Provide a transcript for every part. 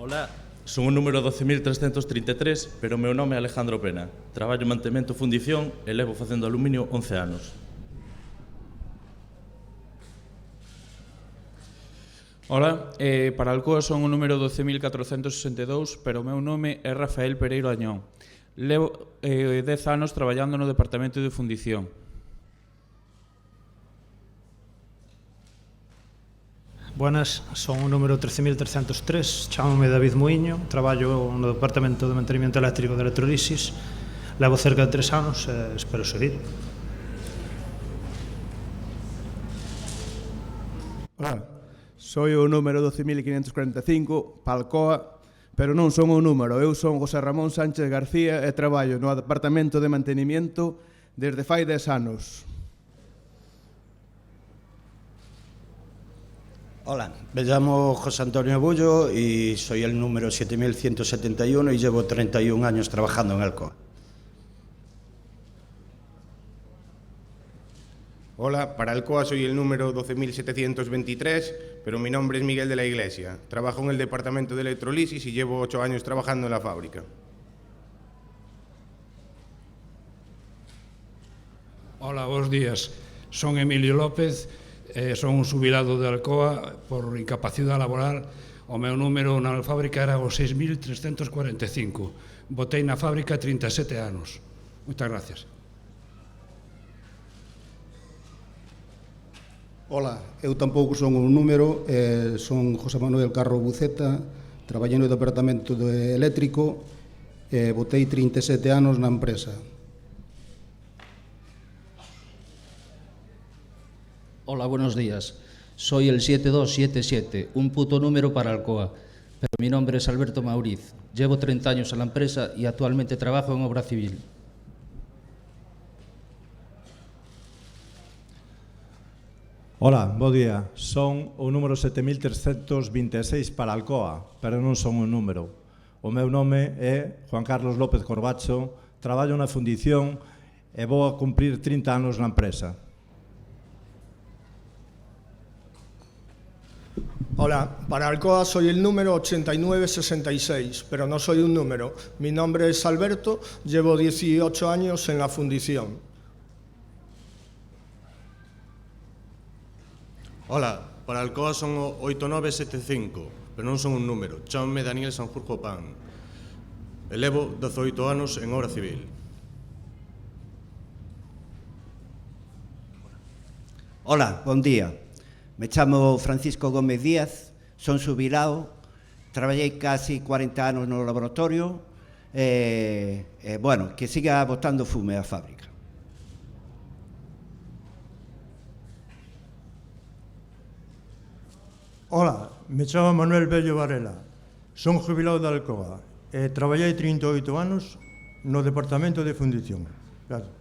Ola, son o número 12.333, pero o meu nome é Alejandro Pena. Traballo en mantemento fundición e levo facendo aluminio 11 anos. Ola, para Alcoa son o número 12.462, pero o meu nome é Rafael Pereiro Añón. Levo 10 anos traballando no departamento de fundición. Buenas, son o número 13.303, chámame David Muiño, traballo no Departamento de Mantenimiento Eléctrico de Electrolisis, levo cerca de 3 anos e espero seguir. Hola, soy o número 12.545, Palcoa, pero non son o número, eu son José Ramón Sánchez García e traballo no Departamento de Mantenimiento desde fai 10 anos. Hola, me llamo José Antonio Bullo y soy el número 7171 y llevo 31 años trabajando en Alcoa. Hola, para Alcoa soy el número 12.723, pero mi nombre es Miguel de la Iglesia. Trabajo en el departamento de electrolisis y llevo 8 años trabajando en la fábrica. Hola, bons días. Son Emilio López, son un xubilado de Alcoa por incapacidade laboral. O meu número na fábrica era o 6.345. Botei na fábrica 37 anos. Moitas gracias. Ola, eu tampouco son un número, son José Manuel Carro Buceta, traballei no departamento de eléctrico e botei 37 anos na empresa. Hola, buenos días. Soy el 7277, un puto número para Alcoa, pero mi nombre es Alberto Mauriz. Llevo 30 años en la empresa y actualmente trabajo en obra civil. Hola, bo día. Son o número 7326 para Alcoa, pero non son un número. O meu nome é Juan Carlos López Corbacho, traballo na fundición e vou a cumprir 30 anos na empresa. Hola, para Alcoa soy el número 8966, pero no soy un número. Mi nombre es Alberto, llevo 18 años en la fundición. Hola, para Alcoa son o 8975, pero non son un número. Chámame Daniel Sanjurjo Pan. E levo 18 anos en obra civil. Hola, bon día. Me chamo Francisco Gómez Díaz, son xubilado, traballei casi 40 anos no laboratorio bueno, que siga botando fume a fábrica. Hola, me chamo Manuel Bello Varela, son jubilado de Alcoa e traballei 38 anos no departamento de fundición. Gracias.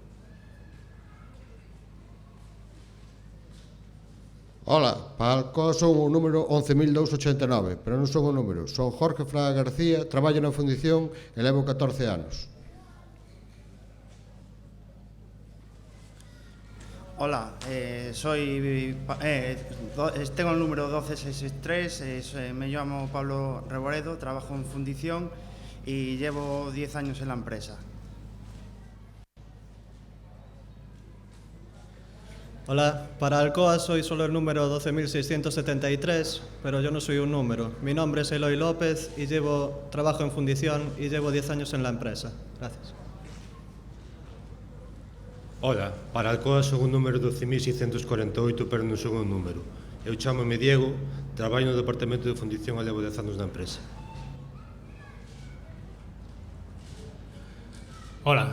Hola, para Alcoa son o número 11.289, pero non son o número. Son Jorge Fraga García, traballo na fundición e levo 14 anos. Hola, tengo el número 12663, me llamo Pablo Reboredo, trabajo en fundición y llevo 10 años en la empresa. Hola, para Alcoa soy solo el número 12.673, pero yo no soy un número. Mi nombre es Eloy López y trabajo en fundición y llevo 10 años en la empresa. Gracias. Hola, para Alcoa son un número 12.648, pero non son un número. Eu chámome Diego, traballo no departamento de fundición e levo 10 anos na empresa. Hola,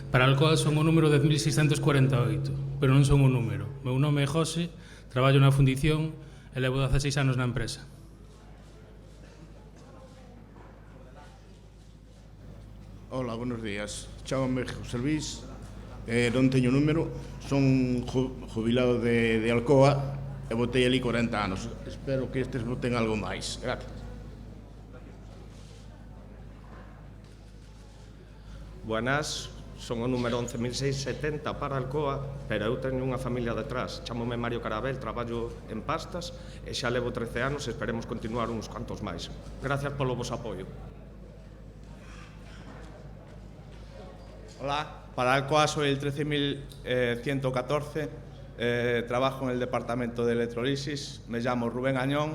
para Alcoa son o número 10.648, pero non son un número. Meu nome é José, traballo na fundición e levo 16 anos na empresa. Hola, buenos días. Chámame José Luis, non teño número, son jubilado de Alcoa e botei ali 40 anos. Espero que estes boten algo máis. Gracias. Buenas, son o número 11.670 para Alcoa, pero eu teño unha familia detrás. Chámome Mario Carabel, traballo en pastas e xa levo 13 anos e esperemos continuar uns cuantos máis. Gracias polo vos apoio. Hola, para Alcoa soy el 13.114, trabajo en el departamento de electrolisis, me llamo Rubén Añón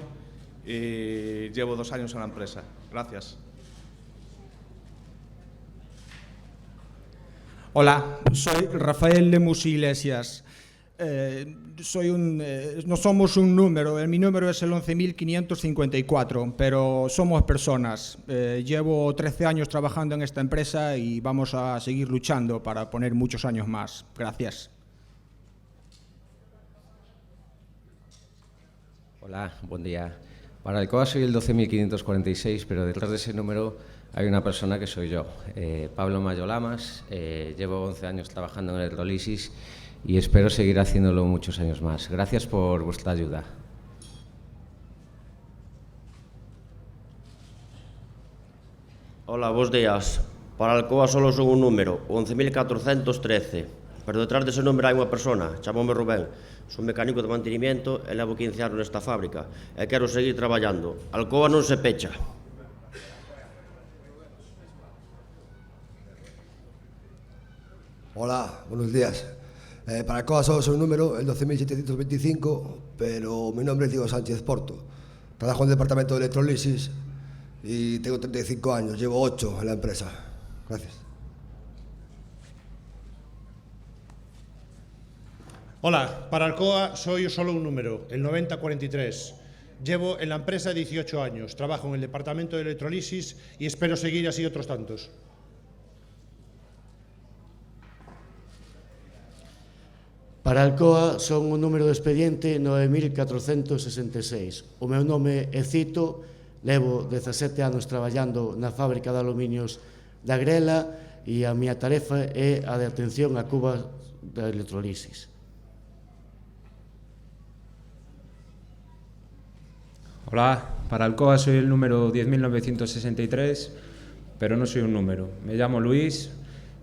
y llevo 2 años en la empresa. Gracias. Hola, soy Rafael Lemus Iglesias. No somos un número, mi número es el 11.554, pero somos personas. Llevo 13 años trabajando en esta empresa y vamos a seguir luchando para poner muchos años más. Gracias. Hola, buen día. Para Alcoa soy el 12.546, pero detrás de ese número hay una persona que soy yo, Pablo Mayolamas. Llevo 11 años trabajando en electrolisis y espero seguir haciéndolo muchos años más. Gracias por vuestra ayuda. Hola, bons días. Para Alcoa solo son un número, 11.413, pero detrás dese número hai unha persona, chamome Rubén. Son mecánico de mantenimiento e levo 15 anos nesta fábrica e quero seguir traballando. Alcoa non se pecha. Hola, buenos días. Para Alcoa solo es un número, el 12.725, pero mi nombre es Diego Sánchez Porto. Trabajo en el departamento de electrolisis y tengo 35 años, llevo 8 en la empresa. Gracias. Hola, para Alcoa soy solo un número, el 9043. Llevo en la empresa 18 años, trabajo en el departamento de electrolisis y espero seguir así otros tantos. Para Alcoa son un número de expediente 9.466. O meu nome é Cito, levo 17 anos traballando na fábrica de aluminios da Grela e a miña tarefa é a de atención a cubas de electrolisis. Hola, para Alcoa soy el número 10.963, pero no soy un número. Me llamo Luis,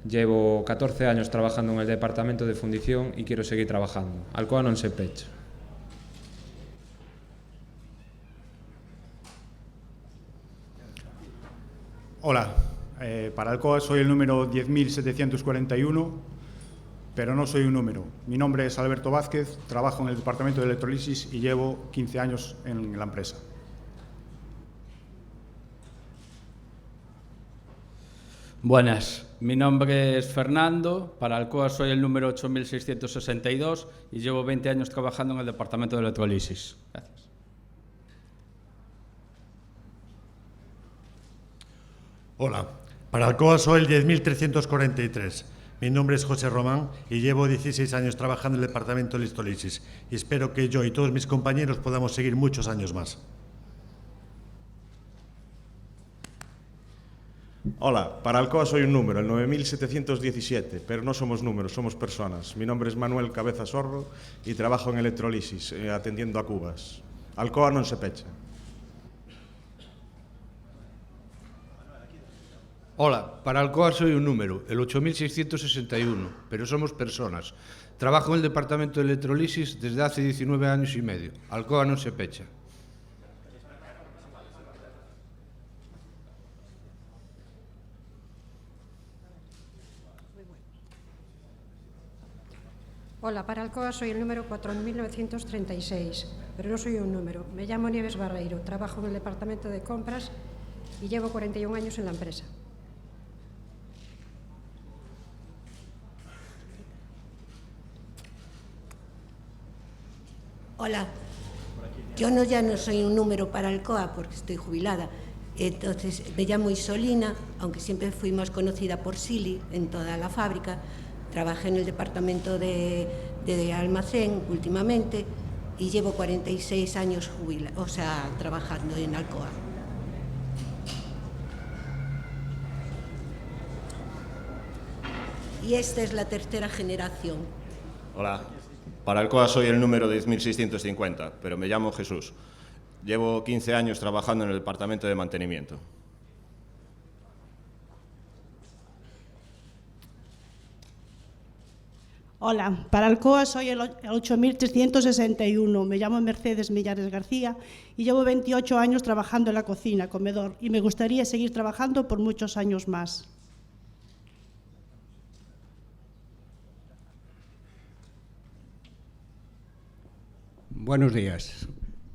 llevo 14 años trabajando en el departamento de fundición y quiero seguir trabajando. Alcoa non se pecha. Hola, para Alcoa soy el número 10.741, pero no soy un número. Mi nombre es Alberto Vázquez, trabajo en el departamento de electrolisis y llevo 15 años en la empresa. Buenas, mi nombre es Fernando, para Alcoa soy el número 8.662 y llevo 20 años trabajando en el departamento de electrolisis. Gracias. Hola, para Alcoa soy el 10.343. Mi nombre es José Román y llevo 16 años trabajando en el departamento de electrolisis y espero que yo y todos mis compañeros podamos seguir muchos años más. Hola, para Alcoa soy un número, el 9.717, pero no somos números, somos personas. Mi nombre es Manuel Cabeza Sorro y trabajo en electrolisis, atendiendo a cubas. Alcoa non se pecha. Hola, para Alcoa soy un número, el 8.661, pero somos personas. Trabajo en el departamento de electrolisis desde hace 19 años y medio. Alcoa no se pecha. Hola, para Alcoa soy el número 4.936, pero no soy un número. Me llamo Nieves Barreiro, trabajo en el departamento de compras y llevo 41 años en la empresa. Hola, yo ya no soy un número para Alcoa porque estoy jubilada. Entonces me llamo Isolina, aunque siempre fui más conocida por Sili en toda la fábrica. Trabajé en el departamento de almacén últimamente y llevo 46 años trabajando en Alcoa. Y esta es la tercera generación. Hola, para Alcoa soy el número 10.650, pero me llamo Jesús. Llevo 15 años trabajando en el departamento de mantenimiento. Hola, para Alcoa soy el 8361. Me llamo Mercedes Millares García y llevo 28 años trabajando en la cocina, comedor, y me gustaría seguir trabajando por muchos años más. Buenos días.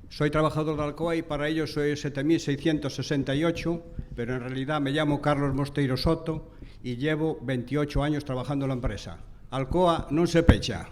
Soy trabajador de Alcoa y para ello soy 7668, pero en realidad me llamo Carlos Mosteiro Soto y llevo 28 años trabajando en la empresa. Alcoa non se pecha.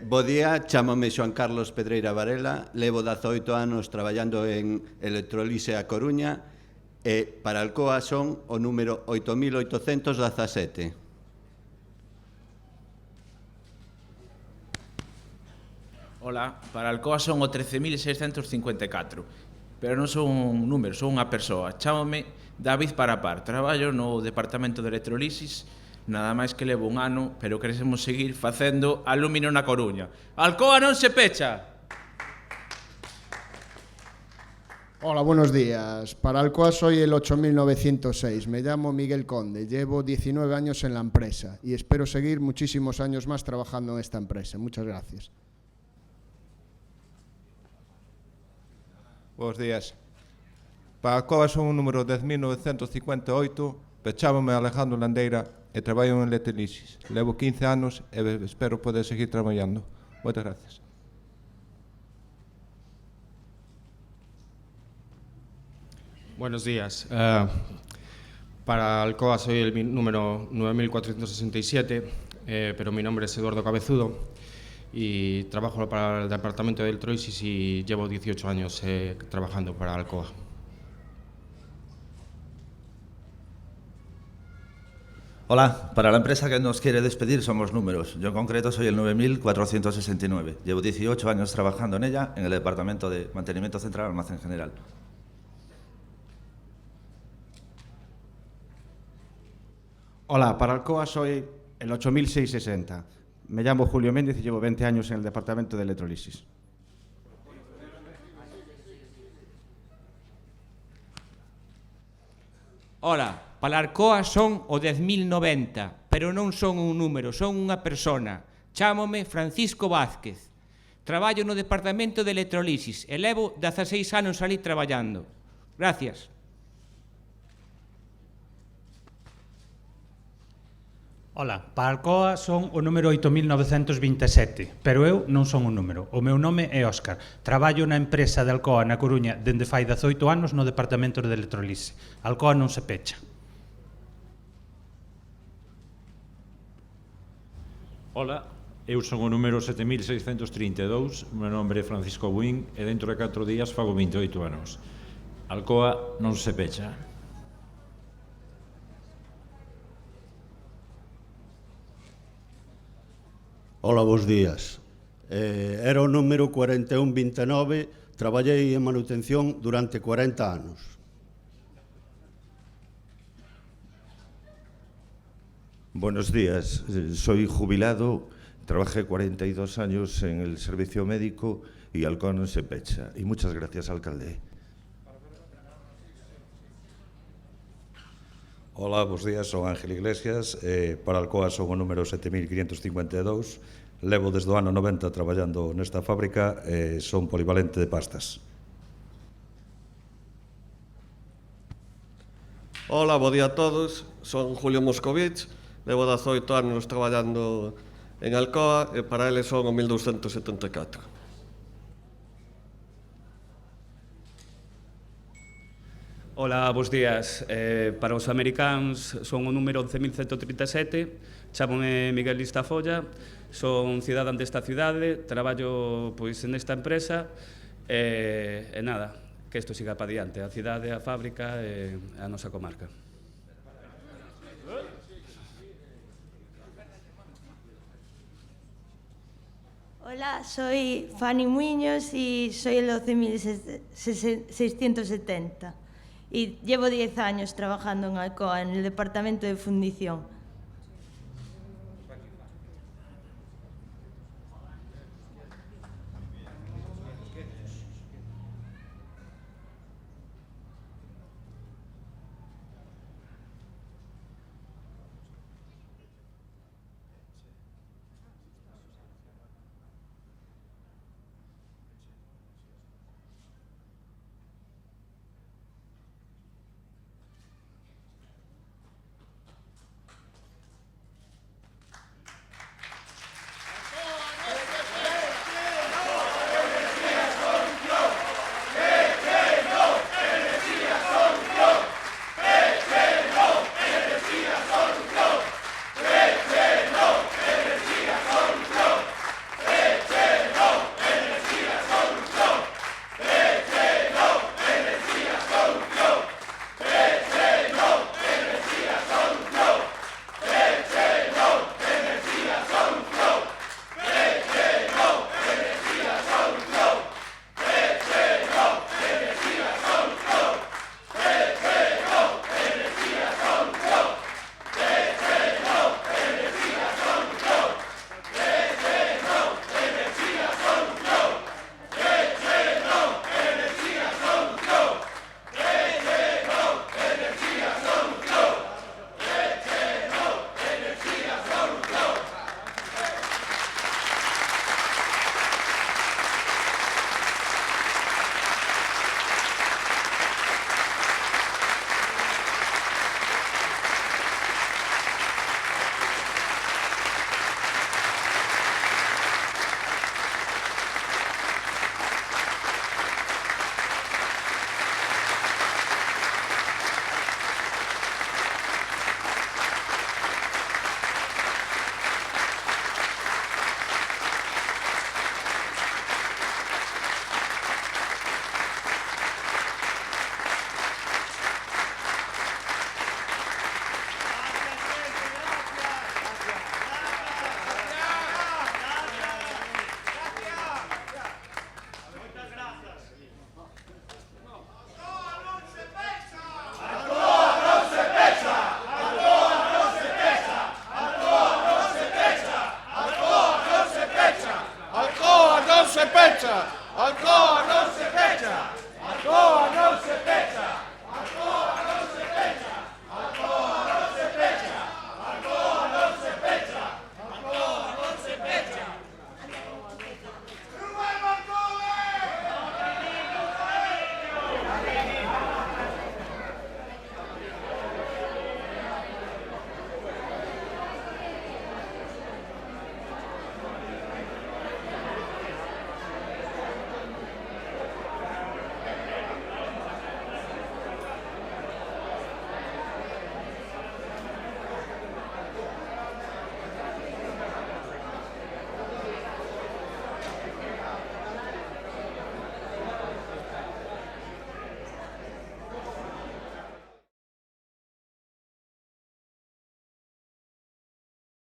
Bo día, chámame Xoan Carlos Pedreira Varela, levo 18 anos traballando en Electrolise a Coruña e para Alcoa son o número 8817. Ola, para Alcoa son o 13.654, pero non son un número, son unha persoa. Chámame David Parapar, traballo no Departamento de Electrolisis, nada máis que levo un ano, pero queremos seguir facendo alumino na Coruña. Alcoa non se pecha! Hola, buenos días. Para Alcoa soy el 8906. Me llamo Miguel Conde. Llevo 19 años en la empresa y espero seguir muchísimos años más trabajando en esta empresa. Muchas gracias. Buenos días. Para Alcoa son o número 10.958, pechábame Alejandro Landeira e traballo en Electrolisis. Levo 15 anos e espero poder seguir traballando. Moitas gracias. Buenos días. Para Alcoa soy el número 9467, pero mi nombre es Eduardo Cabezudo y trabajo para el Departamento de Electrolisis y llevo 18 años trabajando para Alcoa. Hola, para la empresa que nos quiere despedir somos números. Yo en concreto soy el 9469. Llevo 18 años trabajando en ella, en el Departamento de Mantenimiento Central Almacén General. Hola, para Alcoa soy el 8660. Me llamo Julio Méndez y llevo 20 años en el Departamento de Electrolisis. Ola, para Alcoa son o 10.090, pero non son un número, son unha persona. Chámome Francisco Vázquez. Traballo no Departamento de Electrolisis e levo 16 anos ali traballando. Gracias. Ola, para Alcoa son o número 8.927, pero eu non son un número. O meu nome é Óscar. Traballo na empresa de Alcoa na Coruña dende fai 18 anos no Departamento de Electrolise. Alcoa non se pecha. Ola, eu son o número 7632, o meu nome é Francisco Buín e dentro de 4 días fago 28 anos. Alcoa non se pecha. Ola, bons días. Era o número 4129, traballei en manutención durante 40 anos. Buenos días, soy jubilado, trabajé 42 años en el servicio médico y Alcoa non se pecha. Y muchas gracias, alcalde. Hola, bons días, son Ángel Iglesias, para Alcoa son o número 7552, levo desde o ano 90 traballando nesta fábrica e son polivalente de pastas. Hola, bo día a todos, son Julio Moscovich, levo 18 anos traballando en Alcoa e para eles son o 1274. Ola, bons días. Para os americanos son o número 11.137, chámome Miguel Listafolla, son cidadán desta cidade, traballo pois nesta empresa e nada, que isto siga para diante, a cidade, a fábrica e a nosa comarca. Hola, soy Fanny Muñoz y soy el 12.670. Y llevo 10 años trabajando en Alcoa, en el departamento de fundición.